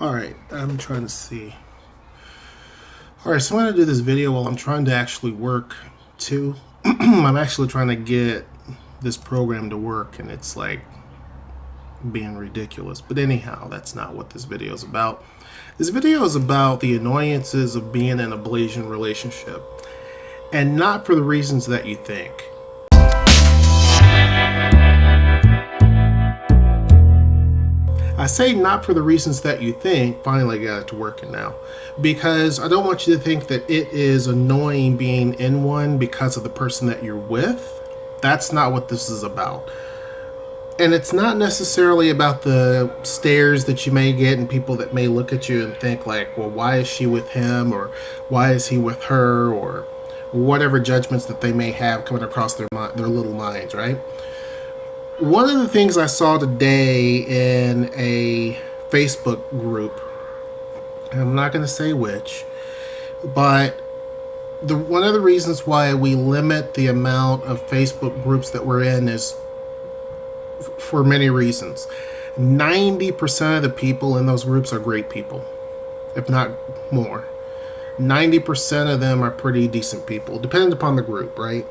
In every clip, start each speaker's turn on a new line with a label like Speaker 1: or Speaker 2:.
Speaker 1: Alright, I'm trying to see. Alright, so I'm going to do this video while I'm trying to actually work too. I'm actually trying to get this program to work and it's like being ridiculous. But anyhow, that's not what this video is about. This video is about the annoyances of being in a Blasian relationship. And not for the reasons that you think. I say not for the reasons that you think. Finally I got it to working now. Because I don't want you to think that it is annoying being in one because of the person that you're with. That's not what this is about. And it's not necessarily about the stares that you may get and people that may look at you and think like, well, why is she with him? Or why is he with her? Or whatever judgments that they may have coming across their little minds, right? One of the things I saw today in a Facebook group, I'm not going to say which, but one of the reasons why we limit the amount of Facebook groups that we're in is for many reasons. 90% of the people in those groups are great people, if not more. 90% of them are pretty decent people, depending upon the group, right?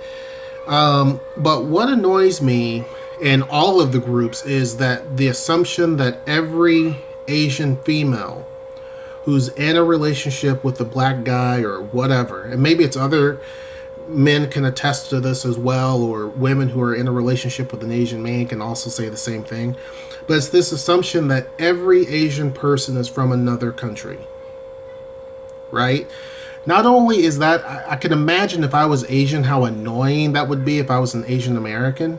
Speaker 1: But what annoys me in all of the groups is that the assumption that every Asian female who's in a relationship with a black guy or whatever, and maybe it's other men can attest to this as well, or women who are in a relationship with an Asian man can also say the same thing, but it's this assumption that every Asian person is from another country, right? Not only is that, I can imagine if I was Asian how annoying that would be if I was an Asian American,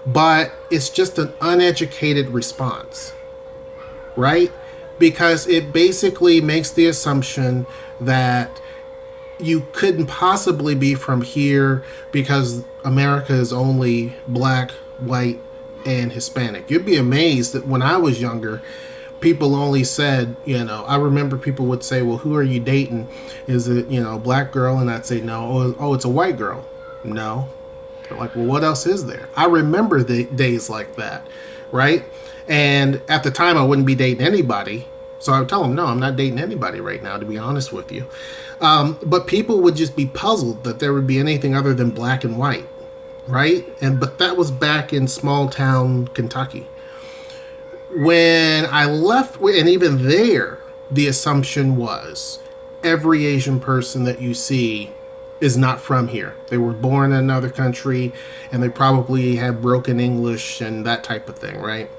Speaker 1: but it's just an uneducated response, right? Because it basically makes the assumption that you couldn't possibly be from here because America is only black, white, and Hispanic. You'd be amazed that when I was younger, people only said, I remember people would say, well, who are you dating? Is it, a black girl? And I'd say, no. Oh, it's a white girl. No. They're like, well, what else is there? I remember the days like that, right? And at the time, I wouldn't be dating anybody. So I would tell them, no, I'm not dating anybody right now, to be honest with you. But people would just be puzzled that there would be anything other than black and white, right? But that was back in small town Kentucky. When I left, and even there, the assumption was every Asian person that you see is not from here. They were born in another country, and they probably have broken English and that type of thing, right?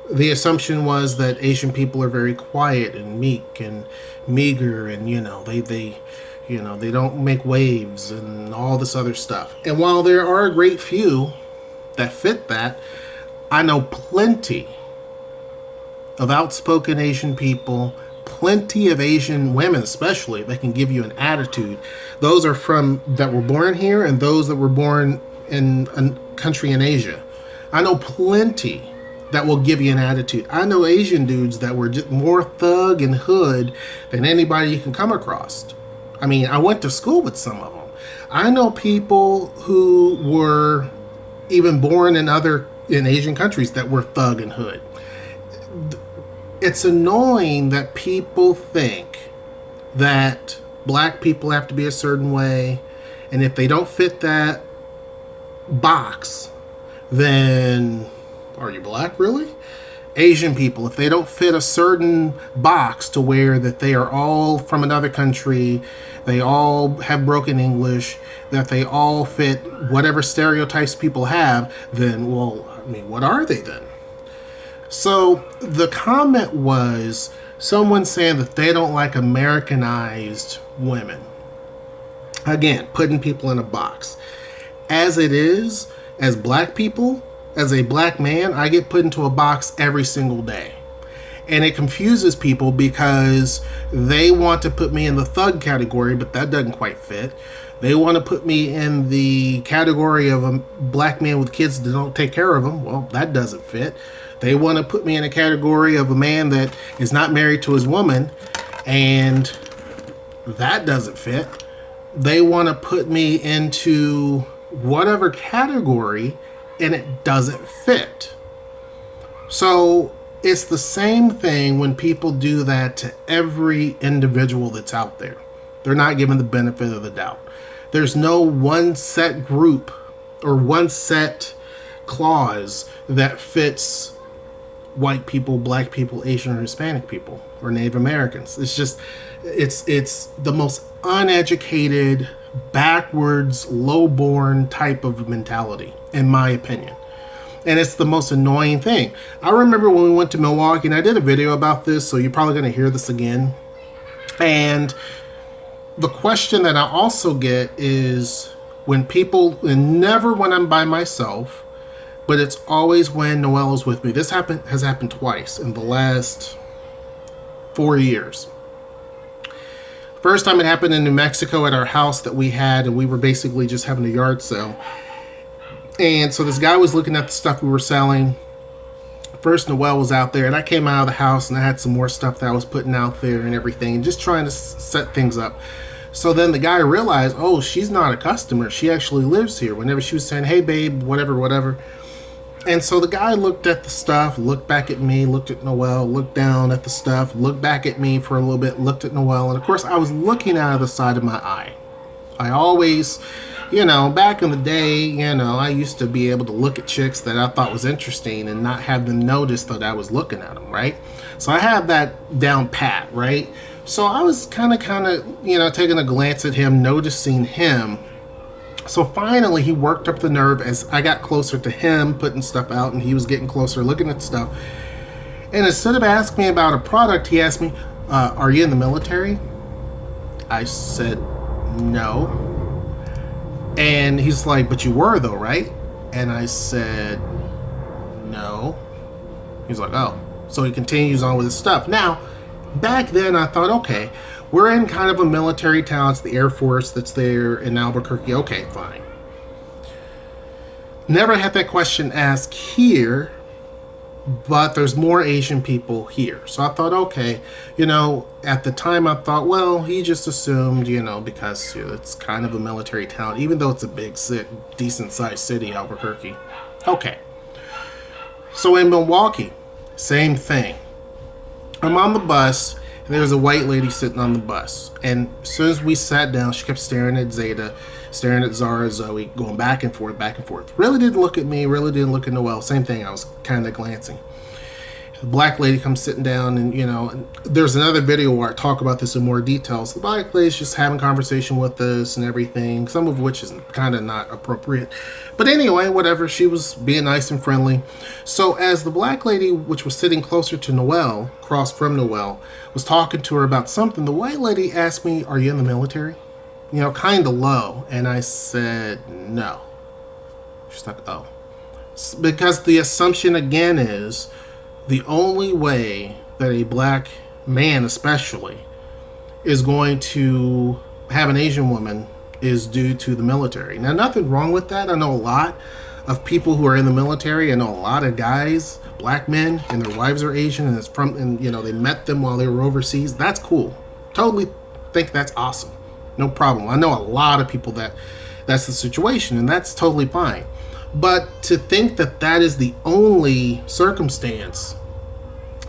Speaker 1: The assumption was that Asian people are very quiet and meek and meager, and they don't make waves and all this other stuff. And while there are a great few that fit that, I know plenty of outspoken Asian people, plenty of Asian women especially, that can give you an attitude. Those are that were born here and those that were born in a country in Asia. I know plenty that will give you an attitude. I know Asian dudes that were just more thug and hood than anybody you can come across. I mean, I went to school with some of them. I know people who were even born in Asian countries that were thug and hood. It's annoying that people think that black people have to be a certain way, and if they don't fit that box, then are you black, really? Asian people, if they don't fit a certain box to where that they are all from another country, they all have broken English, that they all fit whatever stereotypes people have, then, well, I mean, what are they then? So the comment was someone saying that they don't like Americanized women. Again, putting people in a box. As it is, as black people, as a black man, I get put into a box every single day. And it confuses people because they want to put me in the thug category, but that doesn't quite fit. They want to put me in the category of a black man with kids that don't take care of them. Well, that doesn't fit. They want to put me in a category of a man that is not married to his woman, and that doesn't fit. They want to put me into whatever category, and it doesn't fit. So It's the same thing when people do that to every individual that's out there. They're not given the benefit of the doubt. There's no one set group or one set clause that fits white people, black people, Asian or Hispanic people, or Native Americans. It's just, it's the most uneducated, backwards, low-born type of mentality, in my opinion. And it's the most annoying thing. I remember when we went to Milwaukee, and I did a video about this, so you're probably going to hear this again. And the question that I also get is when people, and never when I'm by myself, but it's always when Noelle is with me. This has happened twice in the last 4 years. First time it happened in New Mexico at our house that we had, and we were basically just having a yard sale. And so this guy was looking at the stuff we were selling. First, Noelle was out there, and I came out of the house, and I had some more stuff that I was putting out there and everything, and just trying to set things up. So then the guy realized, oh, she's not a customer. She actually lives here. Whenever she was saying, hey, babe, whatever, whatever. And so the guy looked at the stuff, looked back at me, looked at Noelle, looked down at the stuff, looked back at me for a little bit, looked at Noelle. And, of course, I was looking out of the side of my eye. I always, back in the day, I used to be able to look at chicks that I thought was interesting and not have them notice that I was looking at them, right? So I have that down pat, right? So I was kind of, taking a glance at him, noticing him. So finally, he worked up the nerve as I got closer to him, putting stuff out, and he was getting closer, looking at stuff. And instead of asking me about a product, he asked me, are you in the military? I said, no. And he's like, but you were though, right? And I said, no. He's like, oh. So he continues on with his stuff. Now, back then I thought, okay, we're in kind of a military town. It's the Air Force that's there in Albuquerque. Okay, fine. Never had that question asked here, but there's more Asian people here. So I thought, okay, at the time I thought, well, he just assumed, because it's kind of a military town, even though it's a big, decent sized city, Albuquerque. Okay. So in Milwaukee, same thing. I'm on the bus. There's a white lady sitting on the bus. And as soon as we sat down, she kept staring at Zeta, staring at Zara, Zoe, going back and forth, back and forth. Really didn't look at me, really didn't look at Noelle. Same thing, I was kind of glancing. The black lady comes sitting down, and there's another video where I talk about this in more details. The black lady's just having conversation with us and everything, some of which is kind of not appropriate. But anyway, whatever, she was being nice and friendly. So as the black lady, which was sitting closer to Noelle, across from Noelle, was talking to her about something, the white lady asked me, are you in the military? Kind of low. And I said, no. She's like, oh. Because the assumption again is, the only way that a black man especially is going to have an Asian woman is due to the military. Now, nothing wrong with that. I know a lot of people who are in the military. I know a lot of guys, black men, and their wives are Asian, and they met them while they were overseas. That's cool. Totally think that's awesome. No problem. I know a lot of people that's the situation, and that's totally fine. But to think that that is the only circumstance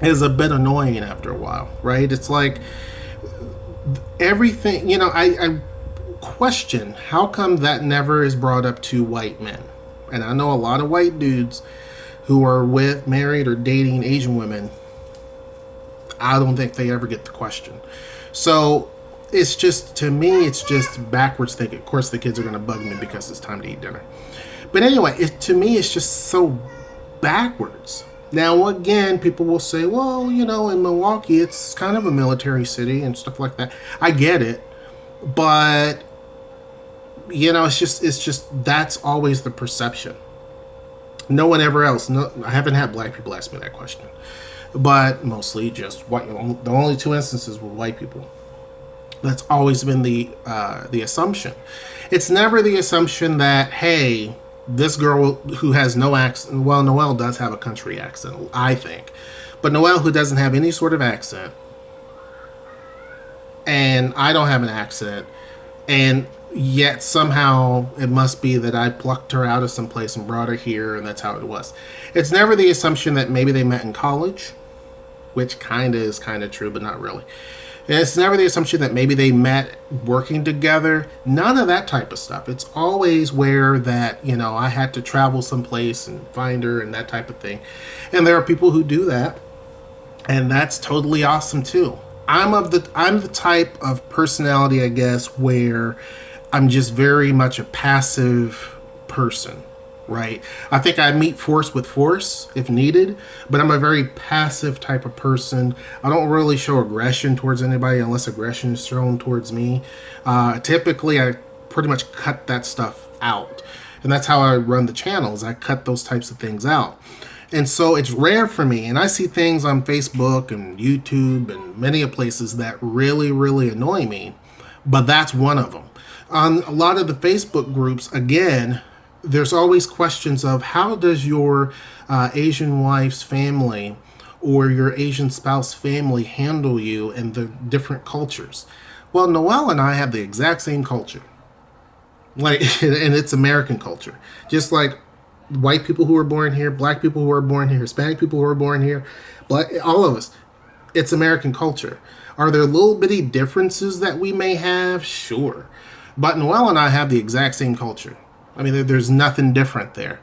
Speaker 1: is a bit annoying after a while, right? It's like everything, I question how come that never is brought up to white men. And I know a lot of white dudes who are married or dating Asian women. I don't think they ever get the question. So it's just, to me, it's just backwards thinking. Of course, the kids are going to bug me because it's time to eat dinner. But anyway, to me, it's just so backwards. Now, again, people will say, well, in Milwaukee, it's kind of a military city and stuff like that. I get it. But, it's just that's always the perception. No one ever else. No, I haven't had black people ask me that question. But mostly just white. The only two instances were white people. That's always been the assumption. It's never the assumption that, hey, this girl who has no accent, well, Noelle does have a country accent, I think. But Noelle, who doesn't have any sort of accent, and I don't have an accent, and yet somehow it must be that I plucked her out of someplace and brought her here, and that's how it was. It's never the assumption that maybe they met in college, which kind of is kind of true, but not really. And it's never the assumption that maybe they met working together. None of that type of stuff. It's always where that, you know, I had to travel someplace and find her and that type of thing. And there are people who do that, and that's totally awesome too. I'm the type of personality, I guess, where I'm just very much a passive person, right? I think I meet force with force if needed, but I'm a very passive type of person. I don't really show aggression towards anybody unless aggression is shown towards me. Typically, I pretty much cut that stuff out. And that's how I run the channels. I cut those types of things out. And so it's rare for me. And I see things on Facebook and YouTube and many places that really, really annoy me. But that's one of them. On a lot of the Facebook groups, again, there's always questions of how does your Asian wife's family or your Asian spouse family handle you in the different cultures? Well, Noelle and I have the exact same culture. Like, and it's American culture. Just like white people who are born here, black people who are born here, Hispanic people who are born here, black, all of us. It's American culture. Are there little bitty differences that we may have? Sure. But Noelle and I have the exact same culture. I mean, there's nothing different there.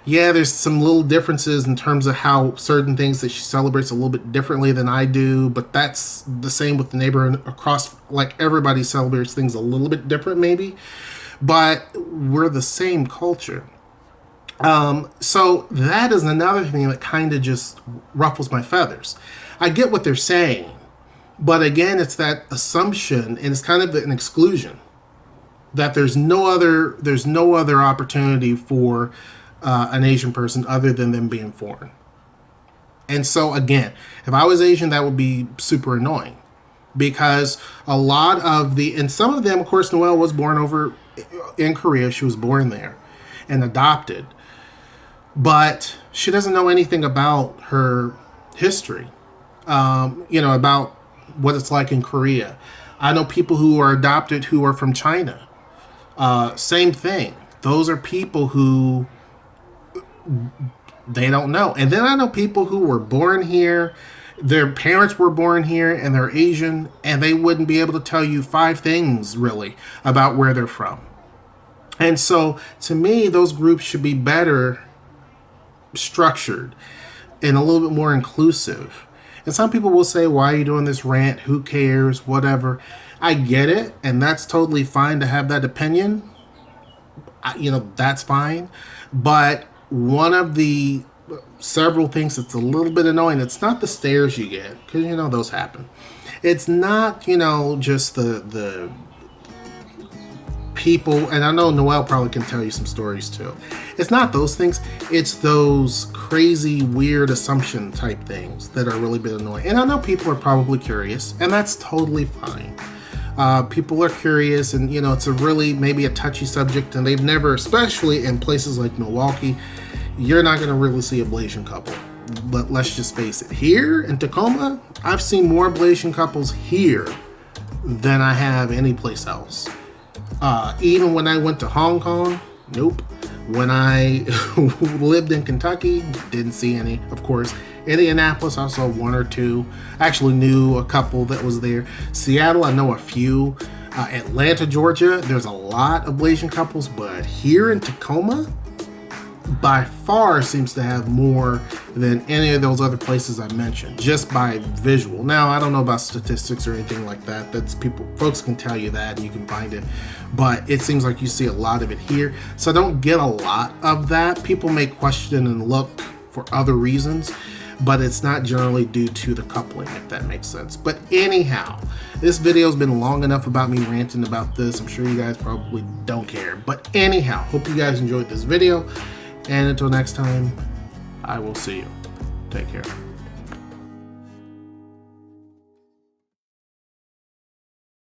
Speaker 1: Yeah, there's some little differences in terms of how certain things that she celebrates a little bit differently than I do, but that's the same with the neighbor across, like everybody celebrates things a little bit different maybe, but we're the same culture. So that is another thing that kind of just ruffles my feathers. I get what they're saying, but again, it's that assumption, and it's kind of an exclusion that there's no other opportunity for an Asian person other than them being foreign. And so again, if I was Asian, that would be super annoying, because a lot of and some of them, of course, Noelle was born over in Korea. She was born there and adopted. But she doesn't know anything about her history, about what it's like in Korea. I know people who are adopted who are from China. Same thing. Those are people who they don't know. And then I know people who were born here, their parents were born here, and they're Asian, and they wouldn't be able to tell you 5 things really about where they're from. And so to me, those groups should be better structured and a little bit more inclusive. And some people will say, why are you doing this rant? Who cares? Whatever. I get it, and that's totally fine to have that opinion. That's fine. But one of the several things that's a little bit annoying, it's not the stares you get, because those happen. It's not just the people, and I know Noelle probably can tell you some stories too. It's not those things. It's those crazy, weird assumption type things that are really bit annoying. And I know people are probably curious, and that's totally fine. People are curious, and it's a really maybe a touchy subject, and they've never, especially in places like Milwaukee, you're not going to really see a Blasian couple. But let's just face it, here in Tacoma, I've seen more Blasian couples here than I have any place else. Even when I went to Hong Kong, nope. When I lived in Kentucky, didn't see any. Of course, Indianapolis, I saw 1 or 2. I actually knew a couple that was there. Seattle, I know a few. Atlanta, Georgia, there's a lot of Blasian couples, but here in Tacoma, by far seems to have more than any of those other places I mentioned, just by visual. Now, I don't know about statistics or anything like that. That's folks can tell you that, and you can find it. But it seems like you see a lot of it here. So I don't get a lot of that. People may question and look for other reasons, but it's not generally due to the coupling, if that makes sense. But anyhow, this video's been long enough about me ranting about this. I'm sure you guys probably don't care. But anyhow, hope you guys enjoyed this video. And until next time, I will see you. Take care.